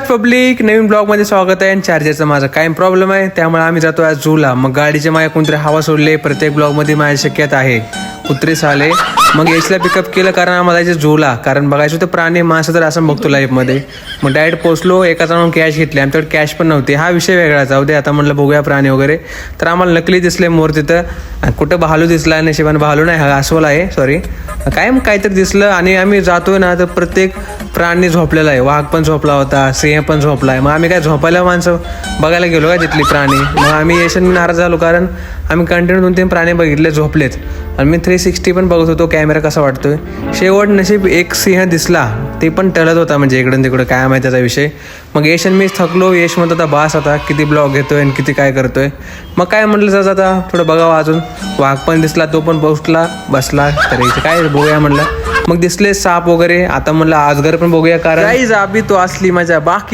Public, नवीन blog मध्ये स्वागत आहे. चार्जरचा माझा काय प्रॉब्लेम आहे, त्यामुळे आम्ही जातो आज झूला. मग गाडीच्या मागे कोणतरी हवा सोडले. प्रत्येक ब्लॉग मध्ये माझी शक्यता आहे कुत्रेच आले. मग याचला पिकअप केलं कारण आम्हाला जायचं झूला. कारण बघायचं होतं प्राणी माणसं तर असं बघतो लाईफ मध्ये. मग डायरेक्ट पोचलो. एका जणांना कॅश घेतली, आमच्याकडे कॅश पण नव्हती. हा विषय वेगळा, जाऊ दे. आता म्हणलं बघूया प्राणी वगैरे. तर आम्हाला नकली दिसले मोर तिथं. कुठं भालू दिसला, नशिबाने भालू नाही, हा अस्वल आहे, सॉरी. काहीतरी दिसलं. आणि आम्ही जातोय ना तर प्रत्येक प्राणी झोपलेला आहे. वाघ पण झोपला होता, सिंह पण झोपला आहे. मग आम्ही काय झोपायला माणसं बघायला गेलो का तिथली प्राणी. मग आम्ही यशन नाराज झालो कारण आम्ही कंटिन्यू 2-3 प्राणी बघितले झोपलेत. आणि मी 360 पण बघत होतो कॅमेरा कसा वाटतोय. शेवट नशीब एक सिंह दिसला, ते पण टळत होता, म्हणजे इकडून तिकडं काय माहिती त्याचा विषय. मग यश आणि मीच थकलो. यश म्हणत होता बास आता, किती ब्लॉग घेतोय आणि किती काय करतोय. मग काय म्हटलं जाता थोडं बघावं अजून. वाघ पण दिसला, तो पण पोचला बसला. तर काय बघूया म्हणलं. मग दिसले साप वगैरे. आता म्हणलं आजगर पण बघूया कारण तो असली मजा बाकी